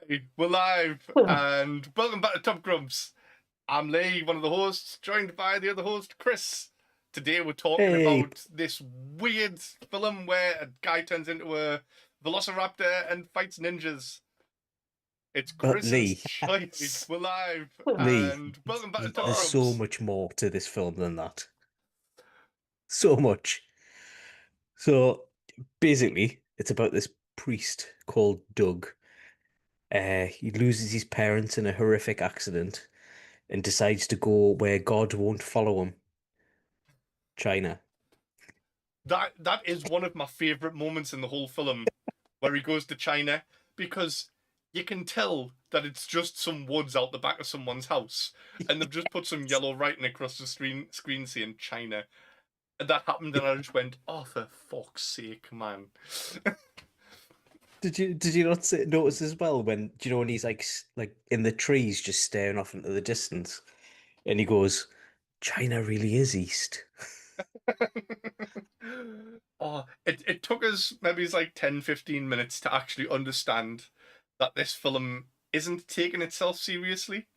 Hey, we're live, and welcome back to Top Grumps. I'm Lee, one of the hosts, joined by the other host, Kris. Today we're talking Hey, about this weird film where a guy turns into a velociraptor and fights ninjas. It's Chris's Lee, choice. We're live, Lee, and welcome back to Top there's so Grumps. much more to this film than that. So much. So basically, it's about this priest called Doug. He loses his parents in a horrific accident and decides to go where God won't follow him, China. That is one of my favourite moments in the whole film, where he goes to China, because you can tell that it's just some woods out the back of someone's house, and they've just put some yellow writing across the screen saying China. And that happened, and I just went, "Oh, for fuck's sake, man!" Did you not notice as well when do you know when he's like in the trees just staring off into the distance and he goes, China really is east. Oh, it took us maybe it's like 10, 15 minutes to actually understand that this film isn't taking itself seriously.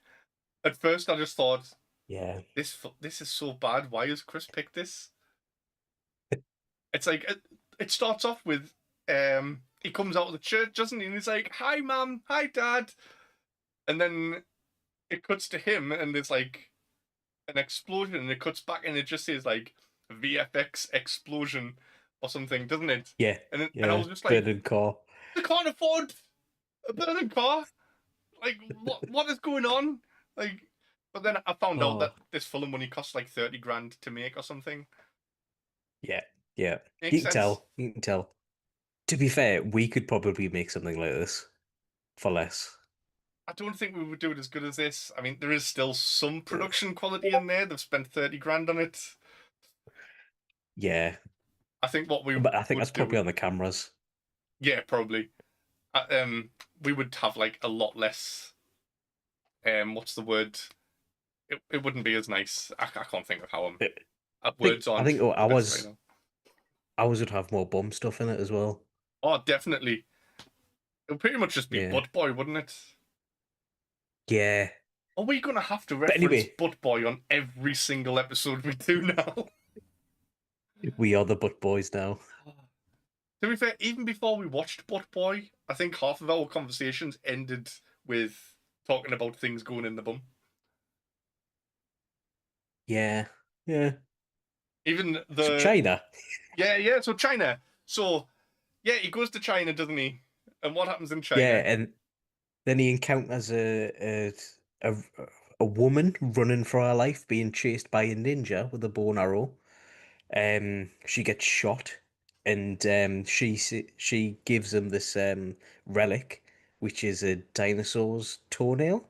At first, I just thought, Yeah. this is so bad. Why has Kris picked this? It's like it starts off with he comes out of the church, doesn't he? And he's like, "Hi, mum. Hi, dad." And then it cuts to him, and there's like an explosion, and it cuts back, and it just says like VFX explosion or something, doesn't it? Yeah, And I yeah, was just like, burning car. "I can't afford a burning car. Like, what is going on?" Like, but then I found out Oh, that this film only cost like 30 grand to make or something. yeah, yeah. Makes You can sense. tell. You can tell. To be fair, we could probably make something like this for less. I don't think we would do it as good as this. I mean, there is still some production quality in there. They've spent 30 grand on it. Yeah, I think what we but I think that's would probably do, on the cameras. yeah, probably. Uh, um, we would have like a lot less. What's the word? It wouldn't be as nice. I can't think of how words I aren't think the best right now. ours would have more bum stuff in it as well. Oh, definitely. It would pretty much just be Yeah, Butt Boy, wouldn't it? yeah. Are we gonna have to But reference anyway, Butt Boy on every single episode we do now? we are the butt boys now. To be fair, even before we watched Butt Boy, I think half of our conversations ended with talking about things going in the bum. Yeah, yeah. Even So the China. yeah. So China. So yeah, he goes to China, doesn't he? And what happens in Yeah, China? and then he encounters a a woman running for her life, being chased by a ninja with a bow and arrow. She gets shot, and she gives him this relic, which is a dinosaur's toenail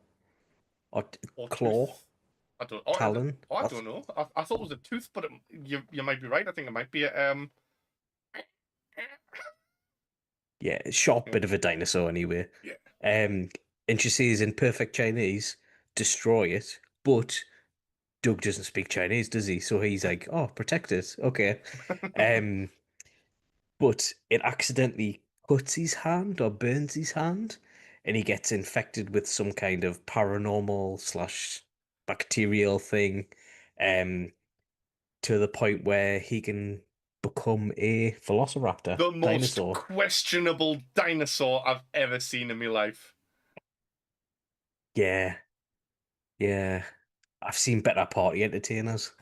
or Or claw, tooth? I don't. Oh, talon. I don't know. I thought it was a tooth, but you might be right. I think it might be a. Yeah, a sharp bit of a dinosaur anyway. Yeah. Um, and she says in perfect Chinese, destroy it, but Doug doesn't speak Chinese, does he? So he's like, "Oh, protect it, okay." Um, but it accidentally cuts his hand or burns his hand, and he gets infected with some kind of paranormal slash bacterial thing, um, to the point where he can become a velociraptor The most dinosaur. questionable dinosaur I've ever seen in my life. Yeah, yeah. I've seen better party entertainers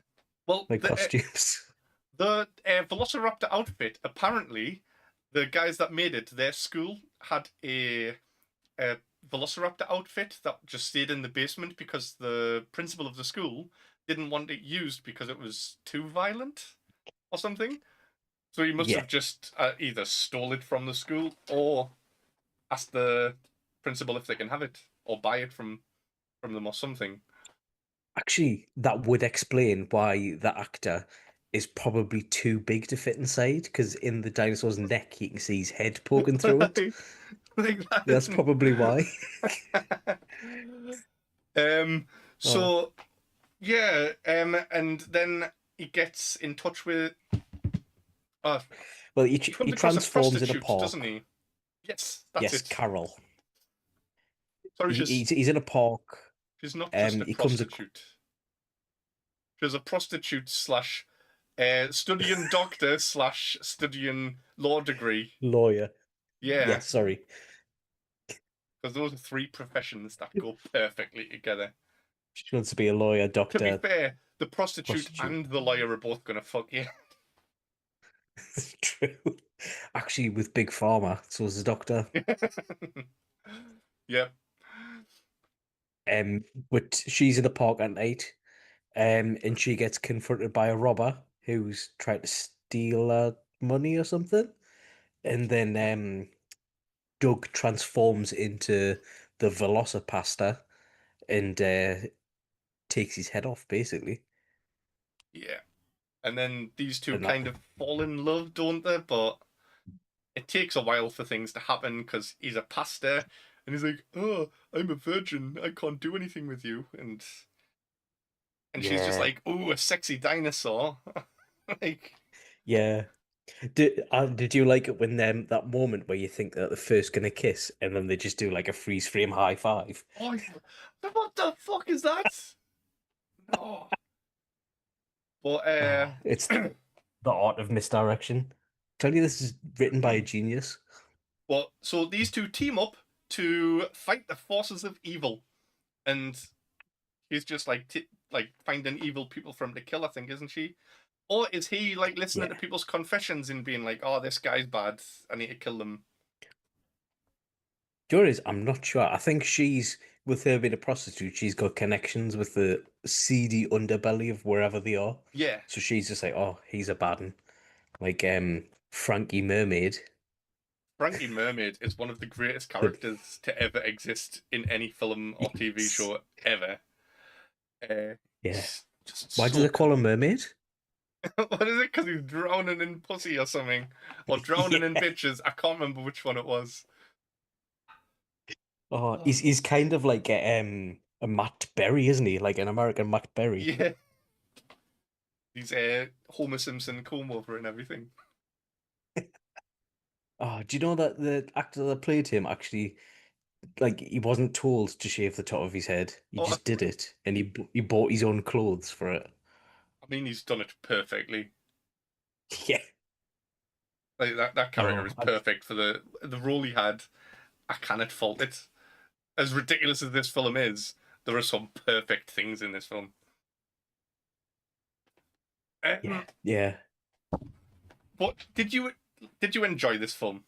Well, like costumes. the Velociraptor outfit, apparently, the guys that made it, their school had a Velociraptor outfit that just stayed in the basement because the principal of the school didn't want it used because it was too violent or something. So he must Yeah, have just either stole it from the school or asked the principal if they can have it or buy it from them or something. actually, that would explain why the actor is probably too big to fit inside, because in the dinosaur's neck, you can see his head poking through it. Like that That's isn't. probably why. um. Oh, So yeah. And then he gets in touch with. Uh, well, he he comes across a transforms in a prostitute, doesn't park. he? Yes, that's Yes, it. Carol. Sorry, He's in a park. she's not just a He comes a prostitute. She's a prostitute slash studying doctor slash studying law degree. lawyer. Yeah, Yeah, sorry. because those are three professions that go perfectly together. She wants to be a lawyer, To be doctor, fair, the prostitute prostitute. and the lawyer are both gonna fuck you. True. Actually, with Big Pharma, so is the doctor. Yep. But she's in the park at night, and she gets confronted by a robber who's trying to steal money or something. And then Doug transforms into the Velocipastor and takes his head off, basically. Yeah. And then these two And that, kind of fall in love, don't they? But it takes a while for things to happen because he's a pastor and he's like, "Oh, I'm a virgin. I can't do anything with you." And she's just yeah, like, "Oh, a sexy dinosaur." Like, yeah. Did you like it when that moment where you think that they're first gonna kiss and then they just do like a freeze frame high five? oh, what the fuck is that? No. But It's the art of misdirection. Tell you this is written by a genius. well, so these two team up to fight the forces of evil, and he's just like like finding evil people for him to kill. I think, isn't she? Or is he like listening Yeah. to people's confessions and being like, "Oh, this guy's bad. I need to kill them." Youre is, I'm not sure. I think she's, with her being a prostitute, she's got connections with the seedy underbelly of wherever they are. Yeah, So she's just like, oh, he's a bad one. Like Frankie Mermaid. Frankie Mermaid is one of the greatest The characters to ever exist in any film or TV yes. show ever. Yeah. He's just Why do so they call her cool. mermaid? What is it? Because he's drowning in pussy or something, or drowning in Yeah. bitches. I can't remember which one it was. Oh, Oh, he's kind of like a Matt Berry, isn't he? Like an American Matt Berry. yeah, he's Homer Simpson comb over and everything. Oh, do you know that the actor that played him actually, like, he wasn't told to shave the top of his head. He Oh, just did it, and he bought his own clothes for it. I mean, he's done it perfectly. Yeah. Like that character Oh, is perfect for the role he had. I cannot fault it. As ridiculous as this film is, there are some perfect things in this film. yeah, Um, yeah. but did you enjoy this film?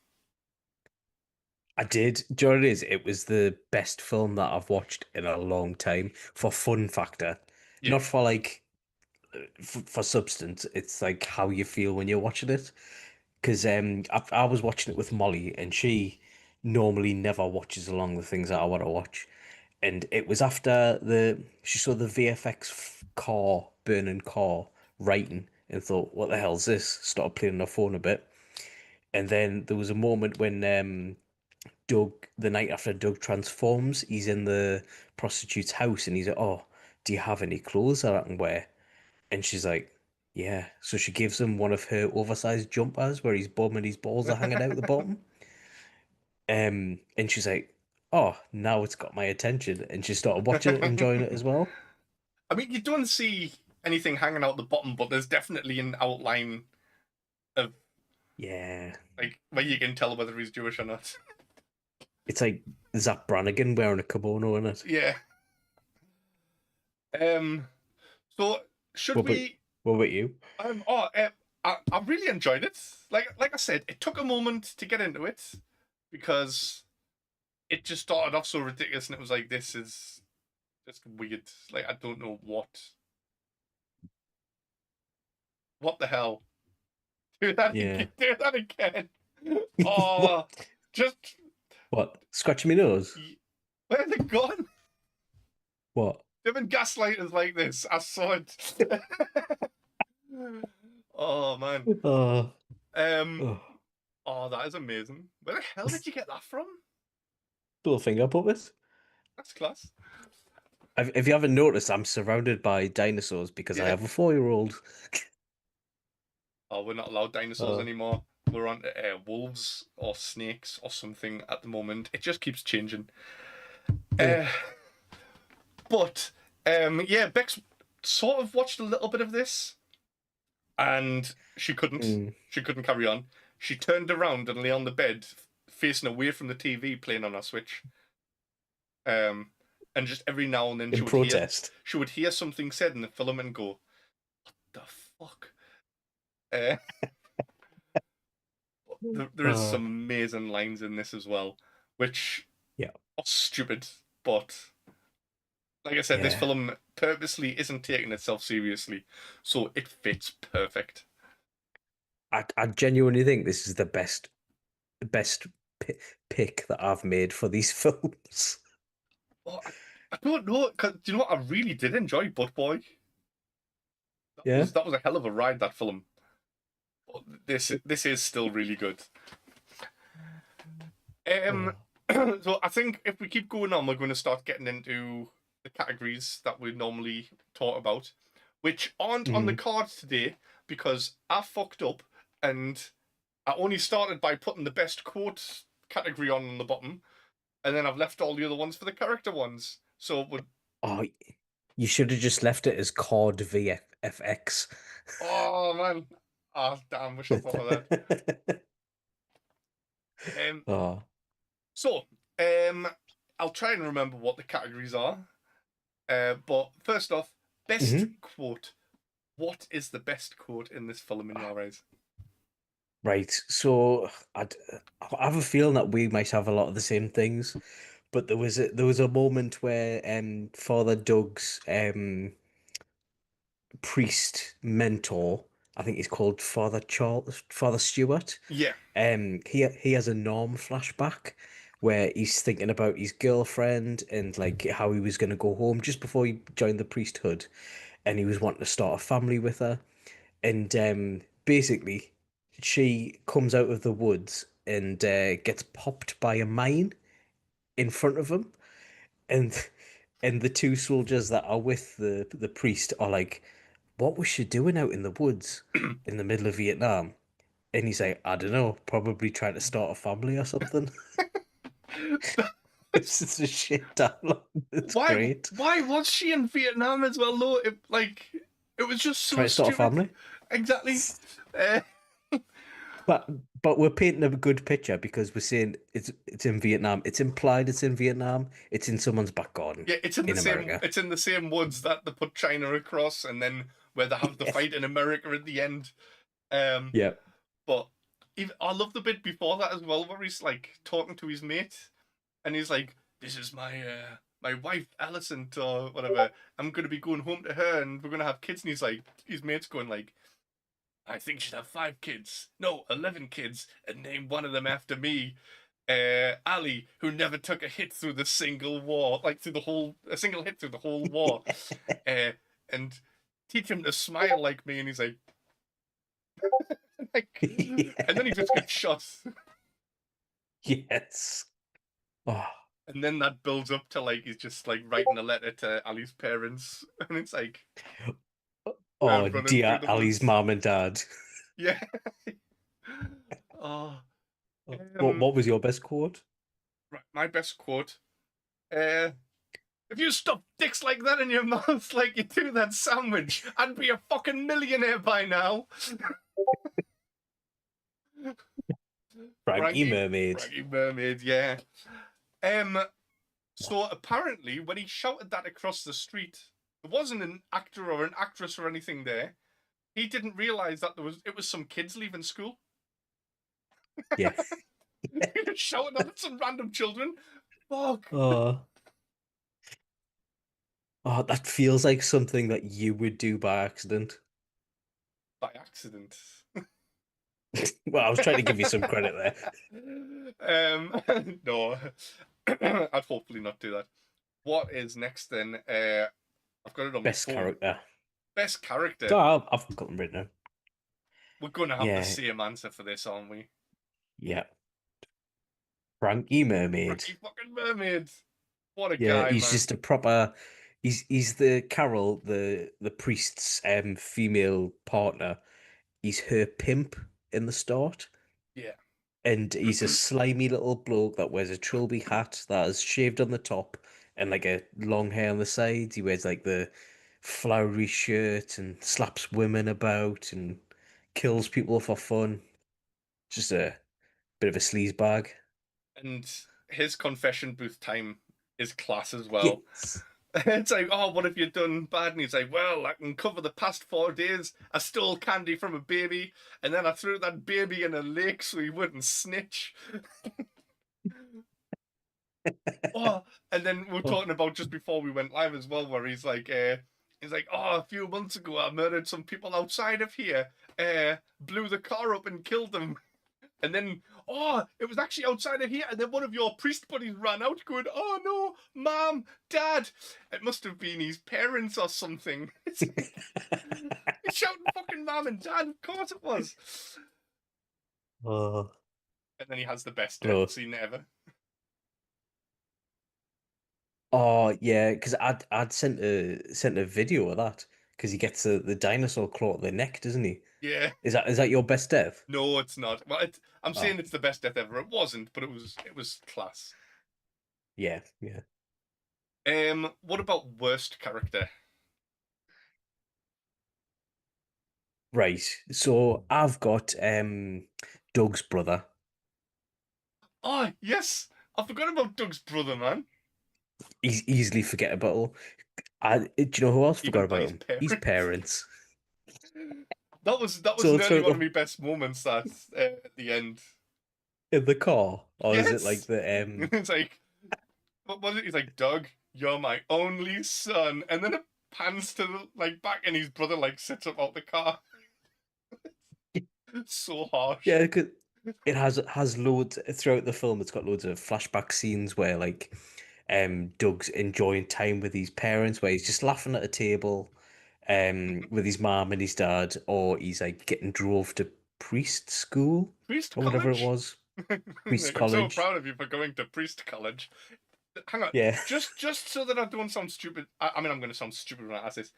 I did. Do you know what it is? It was the best film that I've watched in a long time for fun factor, Yeah. not for like for substance. It's like how you feel when you're watching it. Because I was watching it with Molly, and she normally never watches along the things that I want to watch. And it was after she saw the VFX car burning car writing and thought, "What the hell's this?" Started playing on her phone a bit, and then there was a moment when Doug, the night after Doug transforms, he's in the prostitute's house, and he's like, "Oh, do you have any clothes that I can wear?" And she's like, yeah. So she gives him one of her oversized jumpers where his bum and his balls are hanging out the bottom. And she's like, oh, now it's got my attention. And she started watching it and enjoying it as well. I mean, you don't see anything hanging out the bottom, but there's definitely an outline of Yeah. like where you can tell whether he's Jewish or not. It's like Zach Brannigan wearing a kimono in it. Yeah. Um. So should What about, we? what about you? I really enjoyed it. Like I said, it took a moment to get into it because it just started off so ridiculous, and it was like, this is just weird. Like, I don't know what the hell. Do that Yeah. again. Do that again. Oh, What? just What? Scratching my nose? where's it gone? What? They've been gaslighters like this. I saw it. Oh man. Oh, Um. oh. Oh, that is amazing. Where the hell did you get that from? Little finger puppet. That's class. If you haven't noticed, I'm surrounded by dinosaurs because I Yeah. have a 4-year-old. Oh, we're not allowed dinosaurs Oh, anymore. We're on wolves or snakes or something at the moment. It just keeps changing. Uh, but yeah, Bex sort of watched a little bit of this, and she couldn't. Mm. She couldn't carry on. She turned around and lay on the bed, facing away from the TV, playing on her Switch. Um, and just every now and then In protest. she would hear something said in the film and go, "The fuck." Uh, there is Oh, some amazing lines in this as well, which yeah, are stupid, but like I said, this yeah. film purposely isn't taking itself seriously, so it fits perfect. I genuinely think this is the best pick that I've made for these films. Oh, I don't know, cause do you know what? I really did enjoy Butt Boy. Yeah. That was a hell of a ride, that film. But this is still really good. Um, Oh. so I think if we keep going on, we're going to start getting into the categories that we normally talk about, which aren't on the Mm. cards today because I fucked up and I only started by putting the best quote category on the bottom, and then I've left all the other ones for the character ones. So would Oh, you should have just left it as COD VFX. oh man, ah damn, wish I thought of that. Oh. So um, I'll try and remember what the categories are. But first off, best Hmm. quote. What is the best quote in this film in your eyes? Right. So I have a feeling that we might have a lot of the same things, but there was a moment where Father Doug's priest mentor, I think he's called Father Stewart. Yeah, He has a Norm flashback where he's thinking about his girlfriend and like how he was going to go home just before he joined the priesthood, and he was wanting to start a family with her, and basically she comes out of the woods and gets popped by a mine in front of him, and the two soldiers that are with the priest are like, "What was she doing out in the woods in the middle of Vietnam?" And he's like, "I don't know, probably trying to start a family or something." It's just a shit dialogue. It's great. why was she in Vietnam as well? Though it was just so Trying to start a stupid. family. Exactly. Uh, But we're painting a good picture because we're saying it's in Vietnam. It's implied it's in Vietnam. It's in someone's back garden yeah, in America. it's in the same woods that they put China across, and then where they have the Yeah. fight in America at the end. Um, Yeah. but even, I love the bit before that as well, where he's like talking to his mate, and he's like, "This is my wife Alison or whatever. I'm gonna be going home to her, and we're gonna have kids." And he's like, his mate's going like, "I think she'd have 5 kids, no, 11 kids, and name one of them after me." Ali, who never took a hit through the single war, like through the whole, a single hit through the whole war, uh, and teach him to smile like me. And he's like, and then he just gets shot. Yes. Oh, And then that builds up to like he's just like writing a letter to Ali's parents, and it's like oh, running through dear the Ali's woods. mom and dad. Yeah. Oh, Oh, what was your best quote? right, my best quote. Uh, if you stuff dicks like that in your mouth like you do that sandwich, I'd be a fucking millionaire by now. Frankie Frankie, Mermaid. Frankie Mermaid, yeah. Um, so apparently, when he shouted that across the street, there wasn't an actor or an actress or anything there. He didn't realize that it was some kids leaving school. Yeah. He just shouted at some random children. Fuck. Oh, oh, that feels like something that you would do by accident. By accident. Well, I was trying to give you some credit there. No, I'd hopefully not do that. What is next then? I've got it on my Best phone. character. Best character. Oh, I've got them written down. We're going to have the Yeah, same answer for this, aren't we? yeah. Frankie Mermaid. Frankie fucking Mermaid. What a Yeah, guy, he's man. just a proper. He's the Carol, the priest's female partner. He's her pimp in the start, Yeah. And he's a slimy little bloke that wears a trilby hat that is shaved on the top and like a long hair on the sides. He wears like the flowery shirt and slaps women about and kills people for fun. Just a bit of a sleaze bag. And his confession booth time is class as well. Yes. It's like, oh, what have you done bad? And he's like, well, I can cover the past 4 days. I stole candy from a baby, and then I threw that baby in a lake so he wouldn't snitch. Oh, and then we're Oh. talking about just before we went live as well, where he's like, oh, a few months ago I murdered some people outside of here, blew the car up and killed them. And then, oh, it was actually outside of here. And then one of your priest buddies ran out going, oh no, mom, dad. It must have been his parents or something. He's shouting fucking mom and dad. Of course it was. Oh, And then he has the best death no. scene ever. Oh yeah, because I'd sent a video of that because he gets the dinosaur claw at the neck, doesn't he? Yeah. Is that your best death? No, it's not. Well, I'm Oh, saying it's the best death ever. It wasn't, but it was class. yeah, yeah. What about worst character? Right. So I've got Doug's brother. Oh, yes. I forgot about Doug's brother, man. He's easily forgettable. Do you know who else forgot Even by about his him? His parents. parents. That was So nearly throughout one of the my best moments. That at the end. in the car, or is it like Yes. the It's like, what was it? He's like, Doug, you're my only son, and then it pans to the like back, and his brother like sits up out the car. So harsh. Yeah, 'cause it has loads throughout the film. It's got loads of flashback scenes where like Doug's enjoying time with his parents, where he's just laughing at a table with his mom and his dad, or he's like getting drove to priest school Priest or whatever it college. was. Priest Like, I'm so college. proud of you for going to priest college. Hang on, Yeah. just so that I don't sound stupid. I mean, I'm going to sound stupid when I ask this.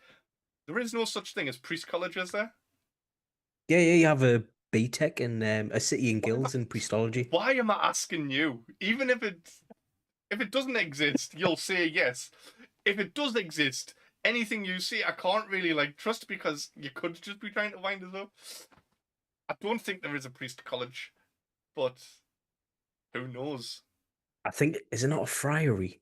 There is no such thing as priest college, is there? Yeah, yeah, you have a BTEC and a City and Why am I, Guilds in Priestology. why am I asking you? Even if it doesn't exist, you'll say yes. If it does exist, anything you say, I can't really like trust because you could just be trying to wind us up. I don't think there is a priest college, but who knows? I think, is it not a friary?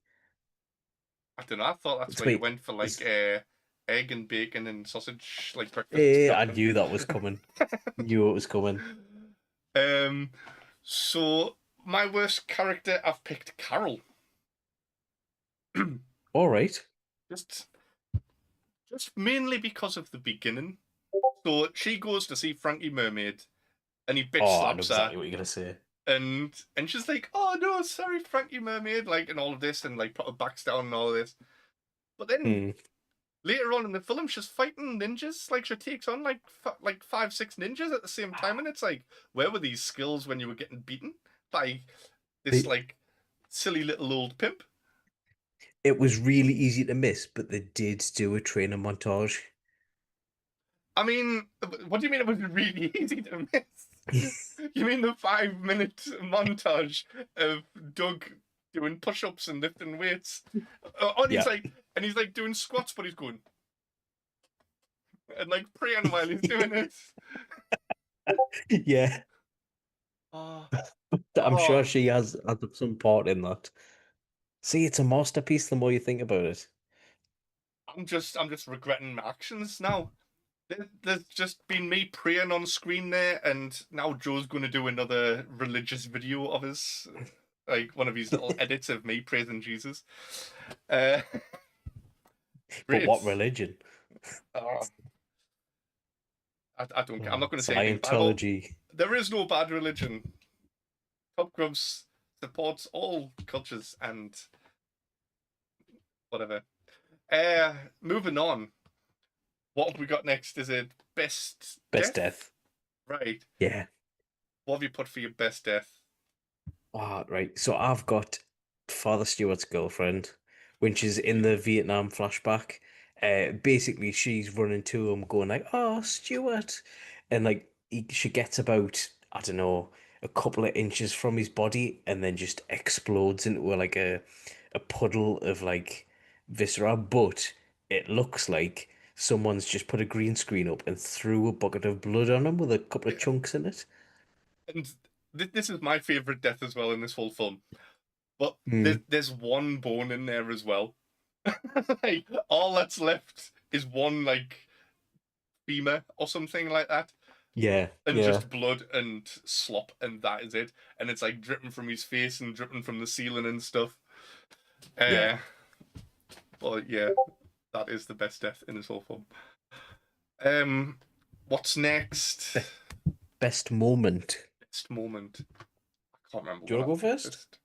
I don't know. I thought that's It's where you wait, went for like is egg and bacon and sausage, like breakfast eh, stuff. I knew that was coming. Knew it was coming. um, so my worst character, I've picked Carol. All right. Just just mainly because of the beginning. So she goes to see Frankie Mermaid, and he bitch Oh, I know slaps her, exactly what you're gonna say. and she's like, "Oh no, sorry, Frankie Mermaid," like, and all of this, and like put her backs down and all of this. But then Hmm. later on in the film, she's fighting ninjas. Like she takes on like 5, 6 ninjas at the same time, and it's like, where were these skills when you were getting beaten by this It, like silly little old pimp? it was really easy to miss, but they did do a training montage. I mean, what do you mean it was really easy to miss? You mean the 5 minute montage of Doug doing push ups and lifting weights? And Yeah. he's like doing squats, but he's going and like praying while he's doing it. Yeah. Oh, I'm sure oh, she has had some part in that. See, it's a masterpiece the more you think about it. I'm just regretting my actions now. There's just been me praying on screen there, and now Joe's going to do another religious video of his, like one of his little edits of me praising Jesus. Uh, But great. what religion? Uh, I don't care. I'm Oh, not going to say anything bad about. Scientology. There is no bad religion. Top Grumps supports all cultures and whatever. Moving on. What have we got next? Is it best Best death? death. Right. Yeah. What have you put for your best death? Ah, right. So I've got Father Stewart's girlfriend, when she's in the Vietnam flashback. Basically, she's running to him, going like, "Oh, Stewart," and like she gets about, I don't know, a couple of inches from his body and then just explodes into like a puddle of like viscera, but it looks like someone's just put a green screen up and threw a bucket of blood on him with a couple of Yeah. chunks in it. And this is my favorite death as well in this whole film. But Hmm. there's one bone in there as well. Like all that's left is one like femur or something like that, Yeah, and yeah, just blood and slop, and that is it. And it's like dripping from his face and dripping from the ceiling and stuff. yeah. Uh, but yeah, that is the best death in this whole film. Um, what's next? Be- Best moment. Next moment. I can't remember Do you what want I've to go put first? first.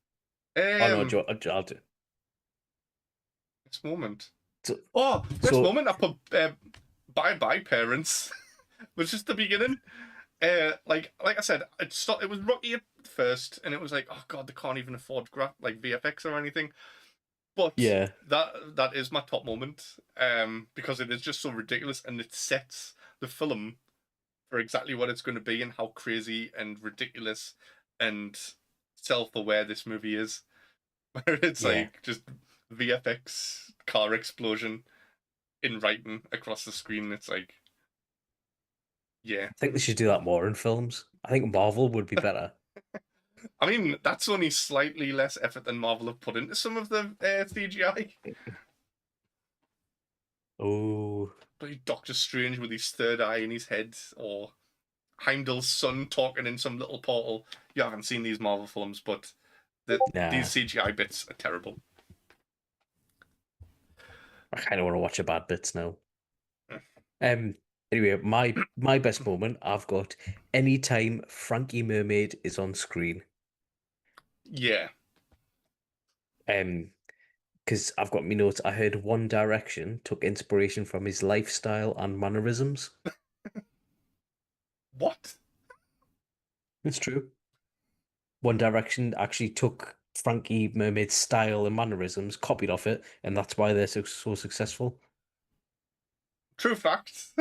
Oh no, I'll do. Next moment. So, Oh, next so moment I put bye bye parents. Was just the beginning. Like I said, it was rocky at first, and it was like, oh god, they can't even afford like VFX or anything. But yeah, that is my top moment, because it is just so ridiculous, and it sets the film for exactly what it's going to be and how crazy and ridiculous and self-aware this movie is. Where it's yeah. like just VFX car explosion in writing across the screen. It's like, yeah. I think they should do that more in films. I think Marvel would be better. I mean, that's only slightly less effort than Marvel have put into some of the CGI. Oh, But Doctor Strange with his third eye in his head, or Heimdall's son talking in some little portal. You haven't seen these Marvel films, but these nah. CGI bits are terrible. I kind of want to watch a bad bits now. Um. Anyway, my best moment I've got anytime Frankie Mermaid is on screen. Yeah. Because I've got me notes. I heard One Direction took inspiration from his lifestyle and mannerisms. What? It's true. One Direction actually took Frankie Mermaid's style and mannerisms, copied off it, and that's why they're so successful. True facts.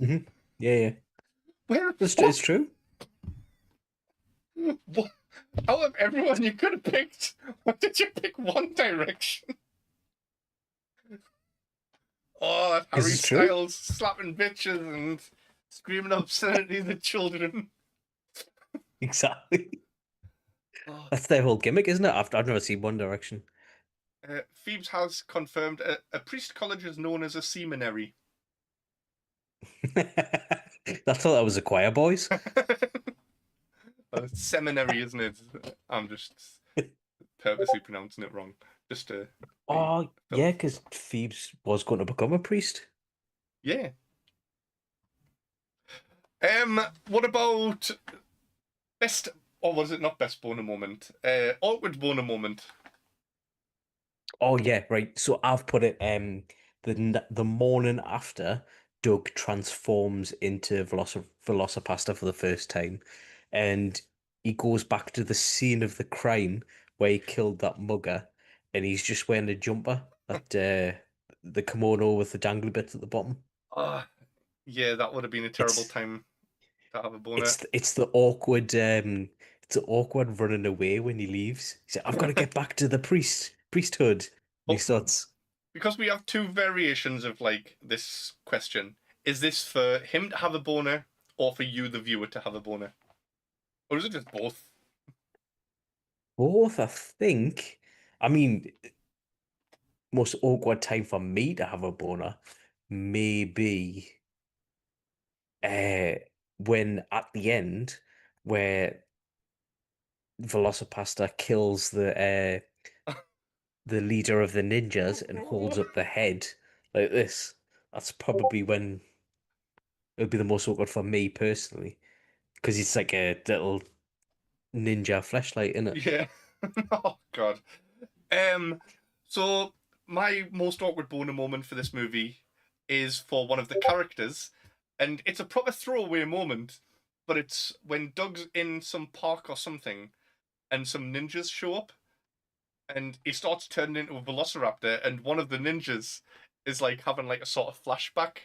Hmm. Yeah, yeah. Where? It's What? true. What? Out of everyone you could have picked, why did you pick One Direction? Oh, Because Harry it's true. Styles slapping bitches and screaming obscenities at children. Exactly. Oh. That's their whole gimmick, isn't it? I've never seen One Direction. Phoebes has confirmed a priest college is known as a seminary. I thought that was a choir boys. Seminary, isn't it? I'm just purposely pronouncing it wrong, just to be Oh, yeah, filth. because Phoebes was going to become a priest. Yeah. What about best, or was it not best boner moment? Awkward boner moment. Oh yeah, right. So I've put it the morning after Doug transforms into Velocipastor for the first time, and he goes back to the scene of the crime where he killed that mugger, and he's just wearing a jumper, that the kimono with the dangly bits at the bottom. Ah, yeah, that would have been a terrible It's time to have a boner. it's the awkward it's the awkward running away when he leaves. He's like, I've got to get back to the priesthood. And he But starts. because we have two variations of like this question, is this for him to have a boner or for you, the viewer, to have a boner? Or is it just both? Both, I think. I mean, most awkward time for me to have a boner, maybe uh, when at the end, where Velocipastor kills the leader of the ninjas and holds up the head like this. That's probably when it would be the most awkward for me personally, because it's like a little ninja flashlight in it. Yeah. Oh god. Um. So my most awkward boner moment for this movie is for one of the characters, and it's a proper throwaway moment, but it's when Doug's in some park or something, and some ninjas show up, and he starts turning into a velociraptor, and one of the ninjas is like having like a sort of flashback,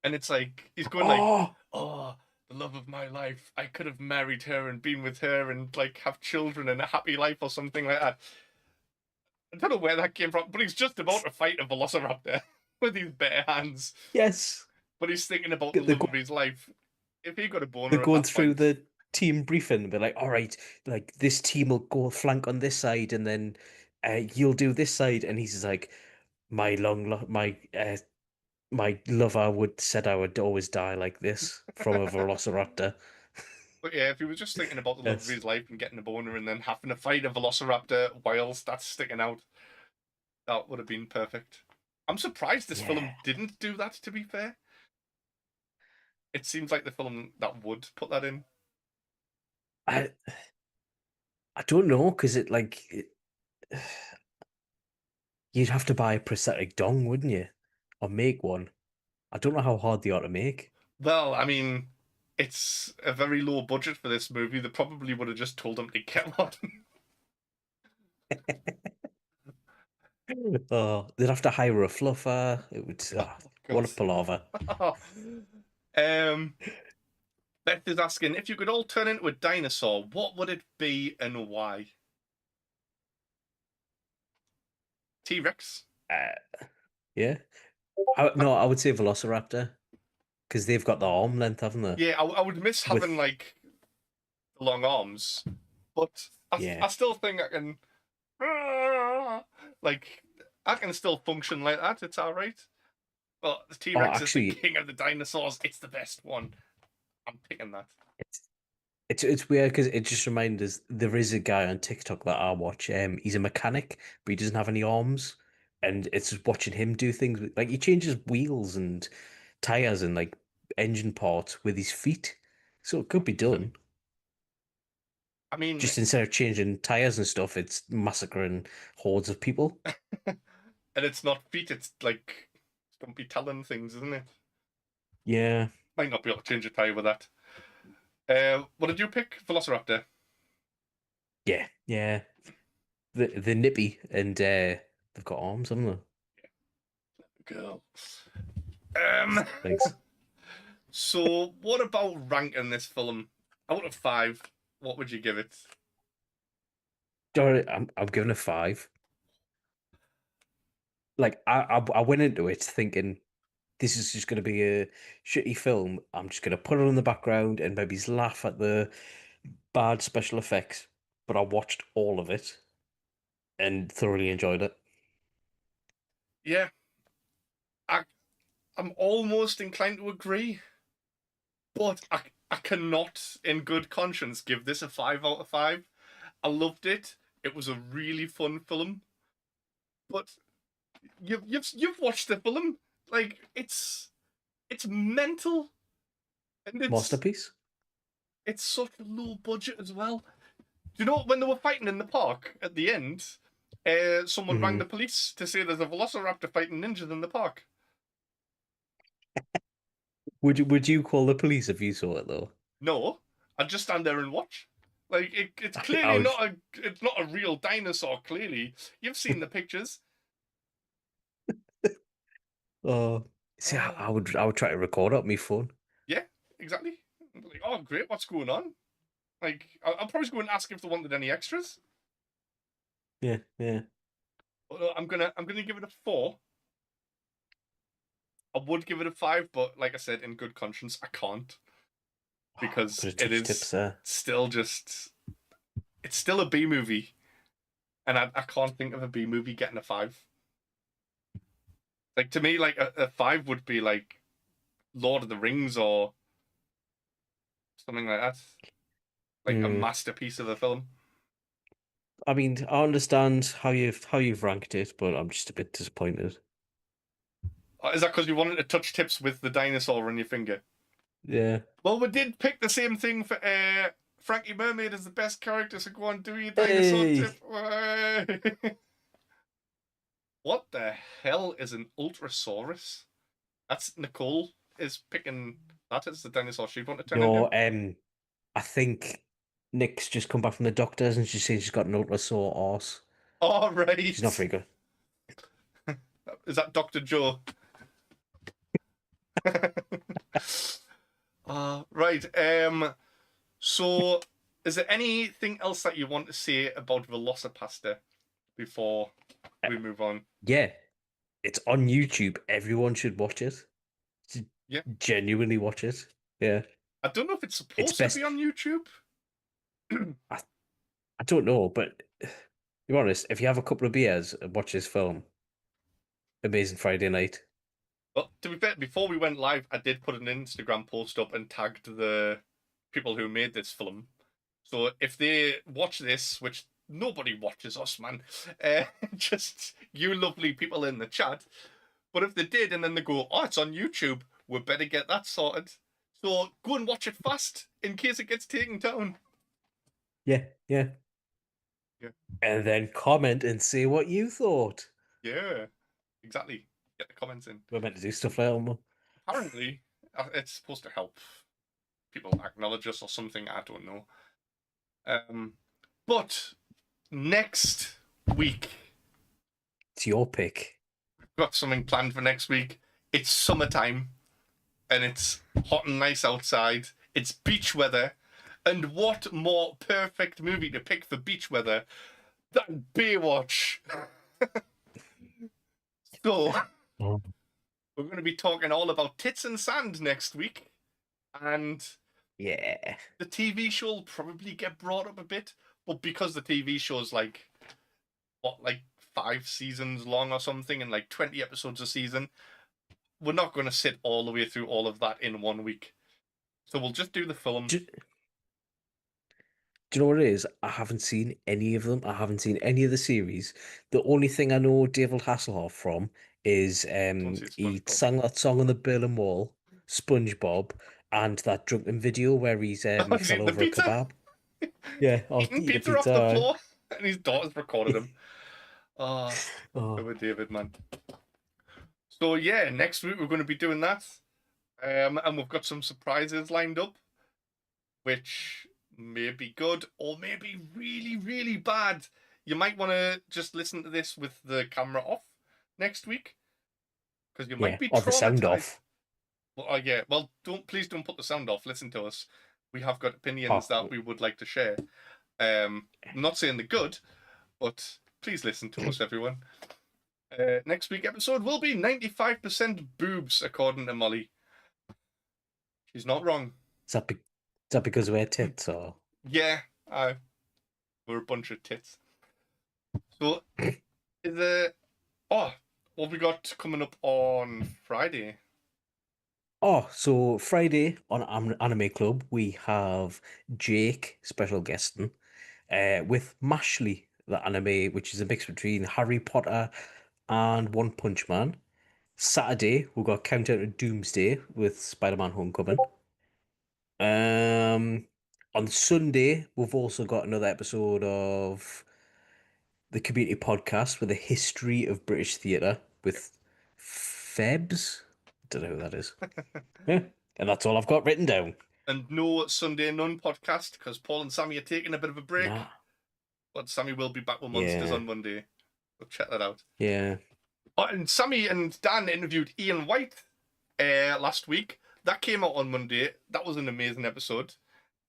and it's like he's going like, Oh, "Oh, the love of my life. I could have married her and been with her and like have children and a happy life or something like that. I don't know where that came from, but he's just about to fight a velociraptor with his bare hands. Yes. But he's thinking about the They're, love go- of his life. If he got a they're boner at going that through point, the team briefing. They're like, all right, like this team will go flank on this side, and then you'll do this side. And he's just like, my lover would said I would always die like this from a velociraptor. but yeah, if he was just thinking about the love of That's his life and getting a boner and then having to fight a velociraptor whilst that's sticking out, that would have been perfect. I'm surprised this yeah. film didn't do that, to be fair. It seems like the film that would put that in. I I don't know because you'd have to buy a prosthetic dong, wouldn't you, or make one. I don't know how hard they are to make. Well, I mean, it's a very low budget for this movie. They probably would have just told him to get one. Oh, they'd have to hire a fluffer. It would. Oh, What a God's sake. palaver. um, Beth is asking, if you could all turn into a dinosaur, what would it be and why? T-Rex? Yeah. No, I would say Velociraptor because they've got the arm length, haven't they? Yeah, I would miss having With like long arms, but yeah. I still think I can like I can still function like that. It's all right. But the Oh, T-Rex is the actually, king of the dinosaurs. It's the best one. I'm picking that. it's it's weird because it just reminds us there is a guy on TikTok that I watch. He's a mechanic, but he doesn't have any arms, and it's just watching him do things like he changes wheels and tires and like engine parts with his feet, so it could be done. I mean, Just instead of changing tires and stuff, it's massacring hordes of people. and it's not feet. It's like stumpy talon things, isn't it? Yeah, Might not be able to change a tire with that. What did you pick? Velociraptor. yeah, yeah. The nippy and they've got arms, haven't they? Girl. Um. Thanks. So, what about ranking this film out of 5? What would you give it? I'm giving a 5. Like I went into it thinking this is just going to be a shitty film. I'm just going to put it on the background and maybe laugh at the bad special effects. But I watched all of it and thoroughly enjoyed it. Yeah, I I'm almost inclined to agree, but I cannot, in good conscience, give this a 5 out of 5. I loved it. It was a really fun film, but you've watched the film. Like it's mental, and Masterpiece. it's such a low budget as well. Do you know when they were fighting in the park at the end? Someone rang Hmm. the police to say there's a velociraptor fighting ninjas in the park. Would you call the police if you saw it though? No, I'd just stand there and watch. Like it's I clearly would. not a real dinosaur. Clearly, you've seen the pictures. Oh, see, I, Oh I would I would try to record it on my phone. yeah, exactly. Like, oh great, what's going on? Like I'll probably go and ask if they wanted any extras. Yeah, yeah. But I'm gonna give it a 4. I would give it a 5, but like I said, in good conscience, I can't Could because have it touched tips is there. still just it's still a B movie, and I can't think of a B movie getting a 5. Like to me, like a 5 would be like Lord of the Rings or something like that, like a Hmm. masterpiece of a film. I mean, I understand how you've ranked it, but I'm just a bit disappointed. Is that because you wanted to touch tips with the dinosaur on your finger? Yeah. Well, we did pick the same thing for Frankie Mermaid as the best character, so go on, do your dinosaur Hey. tip. What the hell is an Ultrasaurus? That's Nicole is picking that as the dinosaur she'd want to turn No, into. I think Nick's just come back from the doctors and she's saying she's got an ultra-sore arse. All She's not right. very good. Is that Dr. Joe? Right. So, is there anything else that you want to say about Velocipastor before we move on? Yeah, it's on YouTube. Everyone should watch it. Yeah. Genuinely watch it. Yeah. I don't know if it's It's supposed to best. be on YouTube. I don't know, but to be honest, if you have a couple of beers and watch this film, amazing Friday night. Well, to be fair, before we went live, I did put an Instagram post up and tagged the people who made this film. So if they watch this, which nobody watches us, man, just you lovely people in the chat. But if they did, and then they go, "Oh, it's on YouTube," we better get that sorted. So go and watch it fast in case it gets taken down. Yeah. Yeah. And then comment and say what you thought. Yeah, exactly. Get the comments in. We're meant to do stuff like that. Apparently, it's supposed to help people acknowledge us or something. I don't know. But next week, It's your pick. we've got something planned for next week. It's summertime, and it's hot and nice outside. It's beach weather, and what more perfect movie to pick for beach weather than Baywatch? So, Oh. we're going to be talking all about tits and sand next week, and Yeah. the TV show will probably get brought up a bit, but because the TV show's like 5 seasons long or something, and like 20 episodes a season, we're not going to sit all the way through all of that in 1 week. So we'll just do the film. Do you know what it is? I haven't seen any of them. I haven't seen any of the series. The only thing I know David Hasselhoff from is see he SpongeBob. sang that song on the Berlin Wall, SpongeBob, and that drunken video where he He's fell eating the over a pizza. kebab. Yeah, Eating pizza off the floor, and his daughter's recorded him. Oh, Oh, David, man. So yeah, next week we're going to be doing that, and we've got some surprises lined up, which may be good or may be really, really bad. You might want to just listen to this with the camera off next week, because you might be or the sound traumatized. off. Well, yeah. Well, please don't put the sound off. Listen to us. We have got opinions that we would like to share. I'm not saying they're good, but please listen to us, everyone. Next week episode will be 95% boobs, according to Molly. She's not wrong. Is that because we're tits or? Yeah, we're a bunch of tits. So, what have we got coming up on Friday? Oh, so Friday on Anime Club, we have Jake, special guesting, with Mashley, the anime, which is a mix between Harry Potter and One Punch Man. Saturday, we've got Countdown to Doomsday with Spider-Man Homecoming. On Sunday, we've also got another episode of the Community Podcast with a history of British theatre with Febs. Don't know who that is. Yeah, and that's all I've got written down. And no Sunday None podcast, because Paul and Sammy are taking a bit of a break. Nah. But Sammy will be back with Monsters on Monday. So check that out. Yeah. Oh, and Sammy and Dan interviewed Ian White last week. That came out on Monday. That was an amazing episode.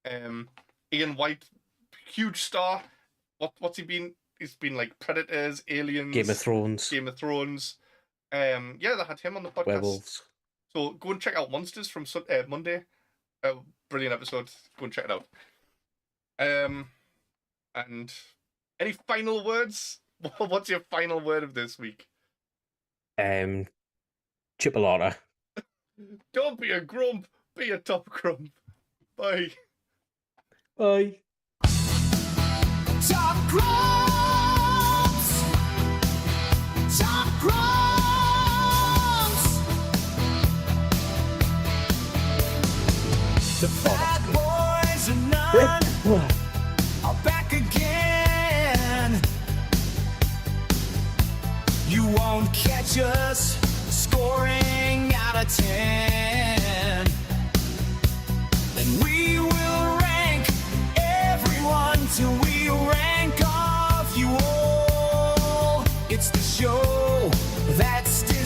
Ian White, huge star. What's he been? He's been like Predators, Aliens, Game of Thrones. Yeah, they had him on the podcast. Werewolves. So go and check out Monsters from Monday. Brilliant episode. Go and check it out. And any final words? What's your final word of this week? Chipolata. Don't be a grump. Be a top grump. Bye. Bye. Top Grumps! Top Grumps! The bad boys and none are back again. You won't catch us scoring out of 10. And we will rank everyone till we rank off you all. It's the show that's still